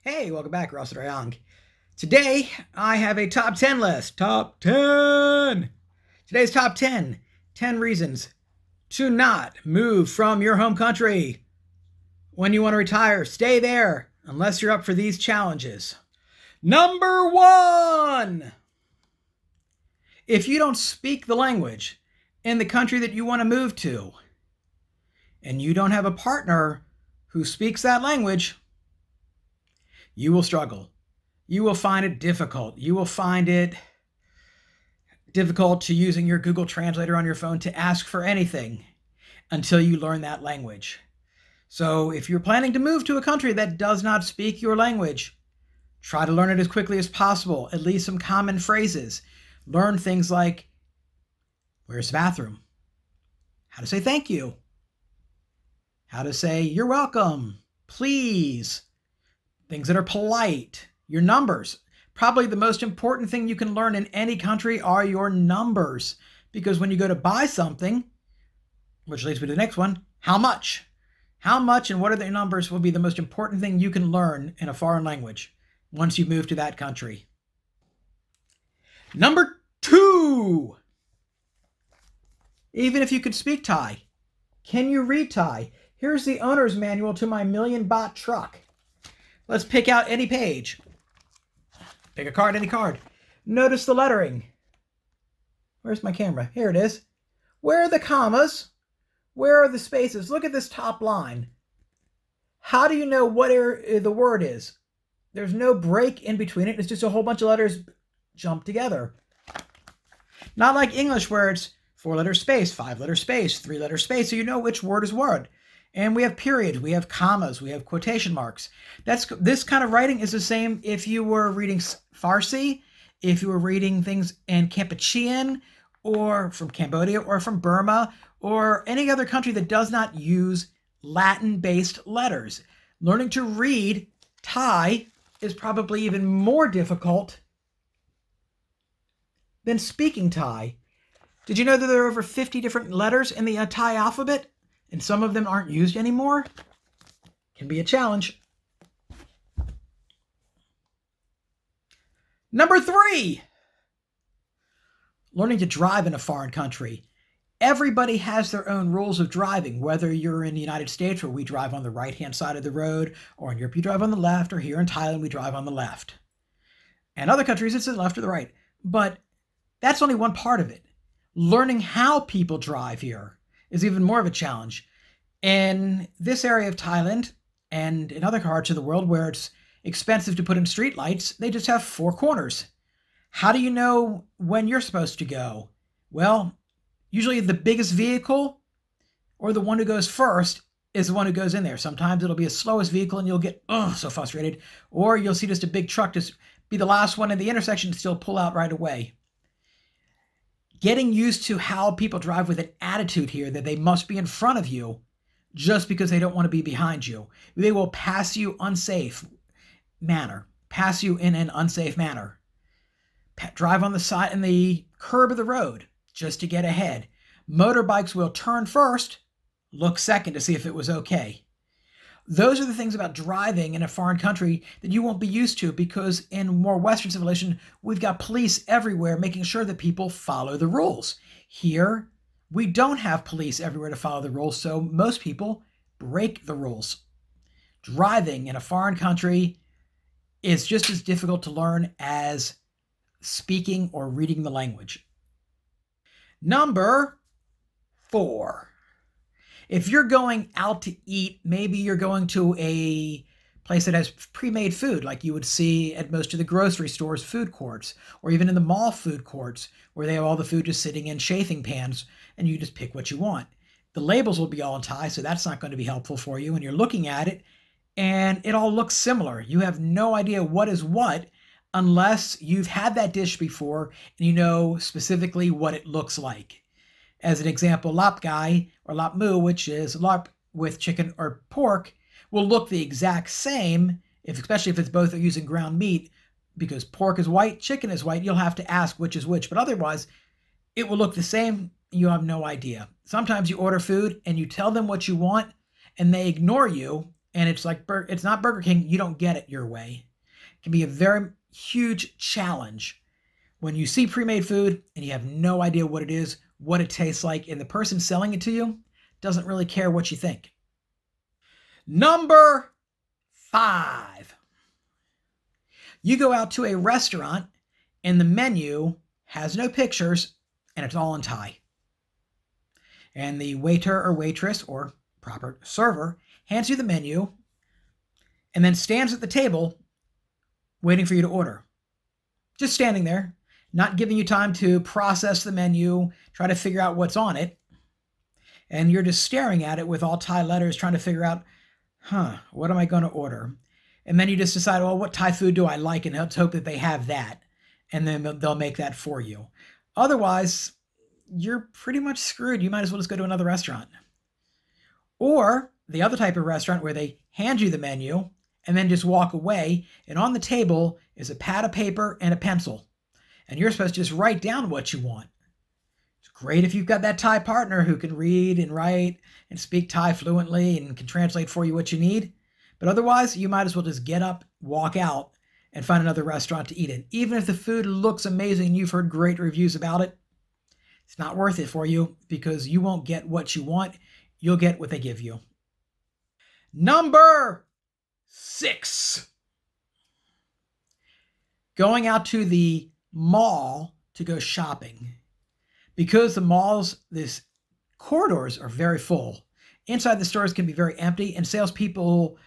Hey, welcome back, Ross Young. Today, I have a top 10 list. Top 10! Today's top 10. 10 reasons to not move from your home country. When you want to retire, stay there unless you're up for these challenges. Number 1! If you don't speak the language in the country that you want to move to, and you don't have a partner who speaks that language, you will struggle. You will find it difficult. You will find it difficult to using your Google Translator on your phone to ask for anything until you learn that language. So if you're planning to move to a country that does not speak your language, try to learn it as quickly as possible, at least some common phrases. Learn things like, where's the bathroom? How to say thank you. How to say, you're welcome, please. Things that are polite. Your numbers. Probably the most important thing you can learn in any country are your numbers. Because when you go to buy something, which leads me to the next one, how much? How much and what are the numbers will be the most important thing you can learn in a foreign language once you move to that country. Number 2. Even if you could speak Thai, can you read Thai? Here's the owner's manual to my 1,000,000 baht truck. Let's pick out any page. Pick a card, any card. Notice the lettering. Where's my camera? Here it is. Where are the commas? Where are the spaces? Look at this top line. How do you know what the word is? There's no break in between it. It's just a whole bunch of letters jumped together. Not like English where it's 4-letter space, 5-letter space, 3-letter space, so you know which word is word. And we have periods, we have commas, we have quotation marks. This kind of writing is the same if you were reading Farsi, if you were reading things in Kampuchean, or from Cambodia, or from Burma, or any other country that does not use Latin-based letters. Learning to read Thai is probably even more difficult than speaking Thai. Did you know that there are over 50 different letters in the Thai alphabet? And some of them aren't used anymore? Can be a challenge. Number 3. Learning to drive in a foreign country. Everybody has their own rules of driving, whether you're in the United States where we drive on the right-hand side of the road, or in Europe you drive on the left, or here in Thailand we drive on the left. And other countries it's the left or the right. But that's only one part of it. Learning how people drive here is even more of a challenge. In this area of Thailand and in other parts of the world where it's expensive to put in street lights, they just have 4 corners. How do you know when you're supposed to go? Well, usually the biggest vehicle or the one who goes first is the one who goes in there. Sometimes it'll be the slowest vehicle and you'll get so frustrated. Or you'll see just a big truck just be the last one in the intersection and still pull out right away. Getting used to how people drive with an attitude here that they must be in front of you just because they don't want to be behind you. They will pass you in an unsafe manner. Drive on the side and the curb of the road just to get ahead. Motorbikes will turn first, look second to see if it was okay. Those are the things about driving in a foreign country that you won't be used to because in more Western civilization, we've got police everywhere making sure that people follow the rules. Here, we don't have police everywhere to follow the rules, so most people break the rules. Driving in a foreign country is just as difficult to learn as speaking or reading the language. Number 4. If you're going out to eat, maybe you're going to a place that has pre-made food like you would see at most of the grocery stores food courts, or even in the mall food courts where they have all the food just sitting in chafing pans and you just pick what you want. The labels will be all in Thai, so that's not going to be helpful for you. And you're looking at it and it all looks similar. You have no idea what is what unless you've had that dish before and you know specifically what it looks like. As an example, lap gai or lap mu, which is lap with chicken or pork, will look the exact same, especially if it's both using ground meat, because pork is white, chicken is white. You'll have to ask which is which, but otherwise it will look the same. You have no idea. Sometimes you order food and you tell them what you want and they ignore you and it's like it's not Burger King, you don't get it your way. It can be a very huge challenge when you see pre-made food and you have no idea what it is, what it tastes like, and the person selling it to you doesn't really care what you think. Number 5. You go out to a restaurant and the menu has no pictures and it's all in Thai. And the waiter or waitress or proper server hands you the menu and then stands at the table waiting for you to order. Just standing there, not giving you time to process the menu, try to figure out what's on it. And you're just staring at it with all Thai letters, trying to figure out, what am I going to order? And then you just decide, well, what Thai food do I like? And let's hope that they have that. And then they'll make that for you. Otherwise, you're pretty much screwed. You might as well just go to another restaurant. Or the other type of restaurant where they hand you the menu and then just walk away. And on the table is a pad of paper and a pencil. And you're supposed to just write down what you want. It's great if you've got that Thai partner who can read and write and speak Thai fluently and can translate for you what you need. But otherwise, you might as well just get up, walk out, and find another restaurant to eat in. Even if the food looks amazing and you've heard great reviews about it, it's not worth it for you because you won't get what you want. You'll get what they give you. Number 6. Going out to the mall to go shopping. Because the malls, these corridors are very full. Inside the stores can be very empty and salespeople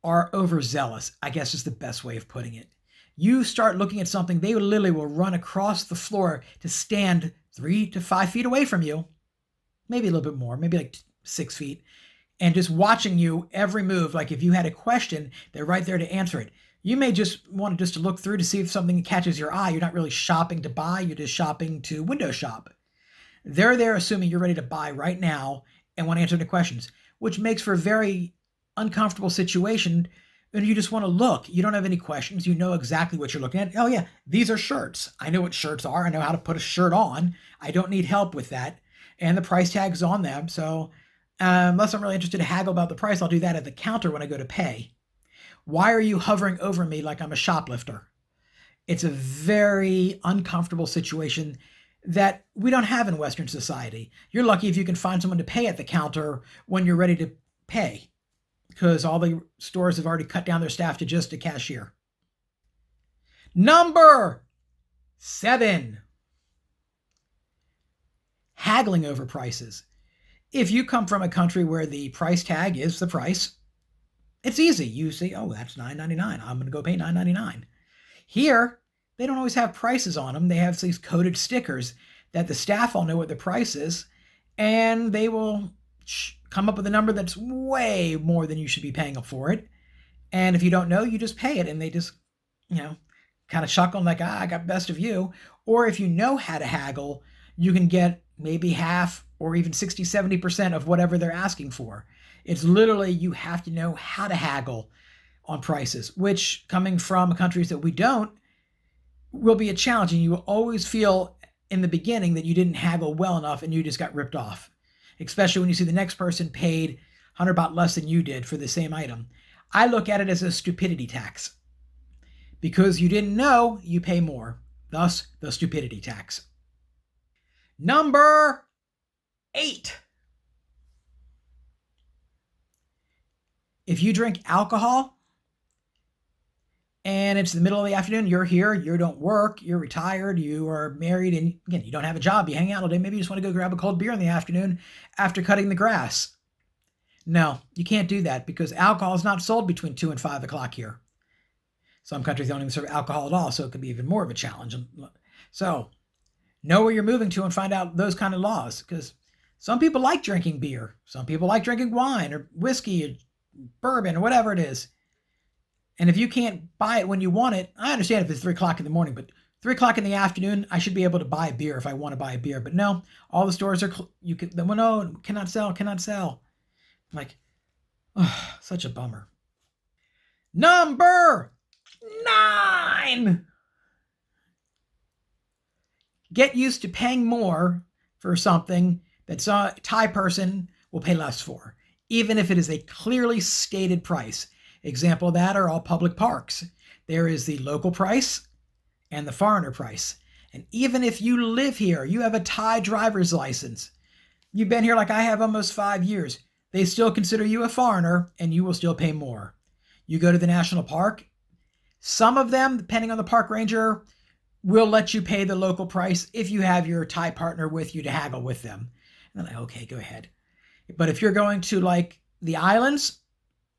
are overzealous, I guess is the best way of putting it. You start looking at something, they literally will run across the floor to stand 3 to 5 feet away from you, maybe a little bit more, maybe like 6 feet, and just watching you every move. Like if you had a question, they're right there to answer it. You may just want to look through to see if something catches your eye. You're not really shopping to buy, you're just shopping to window shop. They're there assuming you're ready to buy right now and want to answer the questions, which makes for a very uncomfortable situation. And you just want to look. You don't have any questions. You know exactly what you're looking at. Oh yeah, these are shirts. I know what shirts are. I know how to put a shirt on. I don't need help with that. And the price tag's on them. So unless I'm really interested to haggle about the price, I'll do that at the counter when I go to pay. Why are you hovering over me like I'm a shoplifter? It's a very uncomfortable situation that we don't have in Western society. You're lucky if you can find someone to pay at the counter when you're ready to pay, because all the stores have already cut down their staff to just a cashier. Number 7. Haggling over prices. If you come from a country where the price tag is the price, it's easy. You say, oh, that's $9.99. I'm going to go pay $9.99. Here, they don't always have prices on them. They have these coded stickers that the staff all know what the price is, and they will come up with a number that's way more than you should be paying for it. And if you don't know, you just pay it, and they just, kind of chuckle like, I got best of you. Or if you know how to haggle, you can get maybe half or even 60, 70% of whatever they're asking for. It's literally, you have to know how to haggle on prices, which coming from countries that we don't, will be a challenge. And you will always feel in the beginning that you didn't haggle well enough and you just got ripped off, especially when you see the next person paid 100 baht less than you did for the same item. I look at it as a stupidity tax. Because you didn't know, you pay more. Thus, the stupidity tax. Number 8. If you drink alcohol and it's the middle of the afternoon, you're here, you don't work, you're retired, you are married, and again, you don't have a job, you hang out all day, maybe you just want to go grab a cold beer in the afternoon after cutting the grass. No, you can't do that because alcohol is not sold between 2 and 5 o'clock here. Some countries don't even serve alcohol at all, so it could be even more of a challenge. So know where you're moving to and find out those kind of laws, because some people like drinking beer. Some people like drinking wine or whiskey or bourbon or whatever it is. And if you can't buy it when you want it, I understand if it's 3 o'clock in the morning, but 3 o'clock in the afternoon, I should be able to buy a beer if I want to buy a beer. But no, all the stores are, no, cannot sell. I'm like, oh, such a bummer. Number 9. Get used to paying more for something that a Thai person will pay less for. even if it is a clearly stated price. Example of that are all public parks. There is the local price and the foreigner price. And even if you live here, you have a Thai driver's license, you've been here like I have almost 5 years, they still consider you a foreigner and you will still pay more. You go to the national park, some of them, depending on the park ranger, will let you pay the local price if you have your Thai partner with you to haggle with them. And they're like, okay, go ahead. But if you're going to like the islands,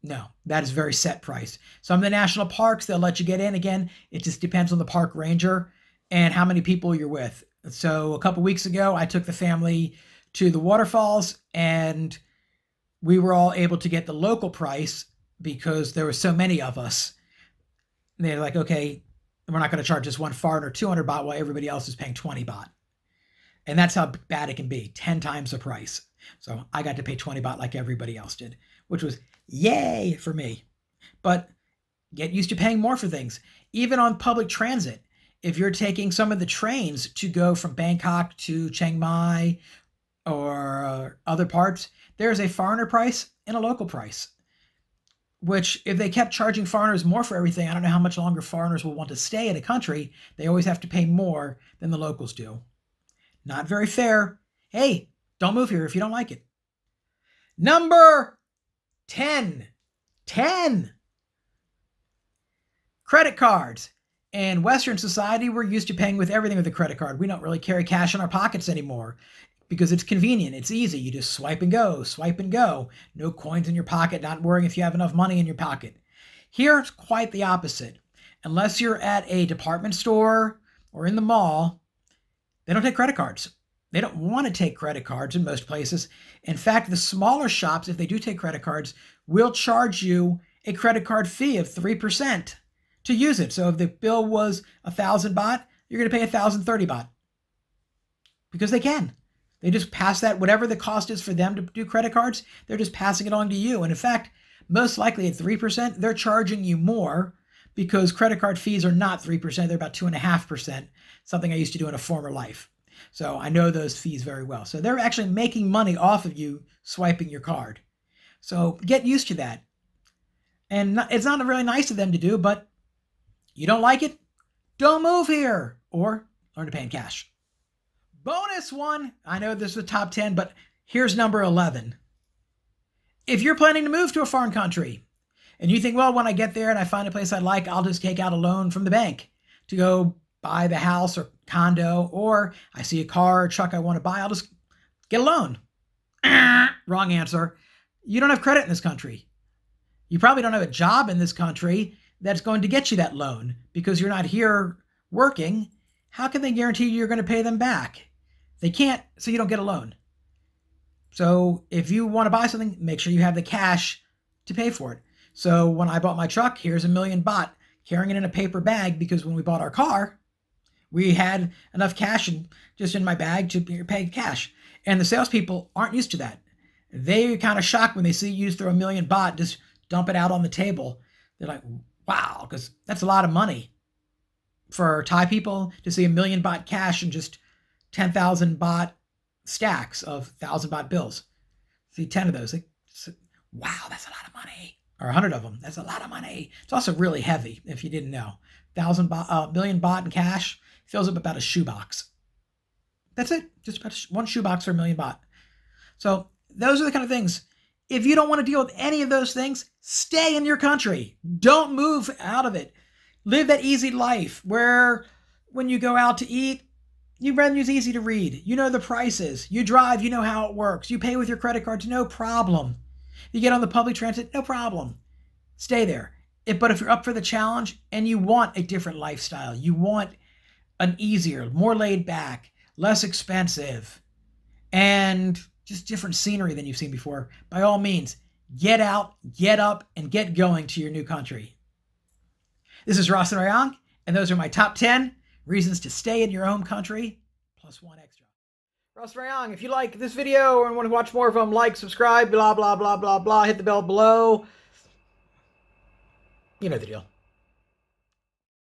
no, that is very set price. Some of the national parks, they'll let you get in. Again, it just depends on the park ranger and how many people you're with. So a couple weeks ago, I took the family to the waterfalls and we were all able to get the local price because there were so many of us. And they're like, okay, we're not going to charge this one foreigner 200 baht while everybody else is paying 20 baht. And that's how bad it can be, 10 times the price. So I got to pay 20 baht like everybody else did, which was yay for me. But get used to paying more for things. Even on public transit, if you're taking some of the trains to go from Bangkok to Chiang Mai or other parts, there's a foreigner price and a local price. Which, if they kept charging foreigners more for everything, I don't know how much longer foreigners will want to stay in a country. They always have to pay more than the locals do. Not very fair. Hey, don't move here if you don't like it. Number 10. 10. Credit cards. In Western society, we're used to paying with everything with a credit card. We don't really carry cash in our pockets anymore because it's convenient. It's easy. You just swipe and go, swipe and go. No coins in your pocket, not worrying if you have enough money in your pocket. Here, it's quite the opposite. Unless you're at a department store or in the mall, they don't take credit cards. They don't want to take credit cards in most places. In fact, the smaller shops, if they do take credit cards, will charge you a credit card fee of 3% to use it. So if the bill was 1,000 baht, you're going to pay 1,030 baht because they can. They just pass that, whatever the cost is for them to do credit cards, they're just passing it on to you. And in fact, most likely at 3%, they're charging you more because credit card fees are not 3%. They're about 2.5%, something I used to do in a former life. So I know those fees very well. So they're actually making money off of you swiping your card. So get used to that. And it's not really nice of them to do, but you don't like it? Don't move here or learn to pay in cash. Bonus one. I know this is the top 10, but here's number 11. If you're planning to move to a foreign country and you think, well, when I get there and I find a place I like, I'll just take out a loan from the bank to go buy the house or condo, or I see a car or truck I want to buy, I'll just get a loan. Wrong answer. You don't have credit in this country. You probably don't have a job in this country that's going to get you that loan because you're not here working. How can they guarantee you're going to pay them back? They can't, so you don't get a loan. So if you want to buy something, make sure you have the cash to pay for it. So when I bought my truck, here's 1,000,000 baht, carrying it in a paper bag because when we bought our car, we had enough cash just in my bag to pay cash. And the salespeople aren't used to that. They're kind of shocked when they see you throw 1,000,000 baht, just dump it out on the table. They're like, wow, because that's a lot of money. For Thai people to see 1,000,000 baht cash and just 10,000 baht stacks of 1,000 baht bills. See 10 of those. Like, wow, that's a lot of money. Or 100 of them. That's a lot of money. It's also really heavy, if you didn't know. 1,000,000 baht in cash fills up about a shoebox. That's it. Just about one shoebox for 1,000,000 baht. So those are the kind of things. If you don't want to deal with any of those things, stay in your country. Don't move out of it. Live that easy life where when you go out to eat, your revenue's easy to read. You know the prices. You drive, you know how it works. You pay with your credit cards, no problem. You get on the public transit, no problem. Stay there. But if you're up for the challenge and you want a different lifestyle, you want an easier, more laid back, less expensive, and just different scenery than you've seen before, by all means, get out, get up, and get going to your new country. This is Ross and Rayong, and those are my top 10 reasons to stay in your home country, plus one extra. Ross Rayong, if you like this video and want to watch more of them, like, subscribe, blah, blah, blah, blah, blah, hit the bell below. You know the deal.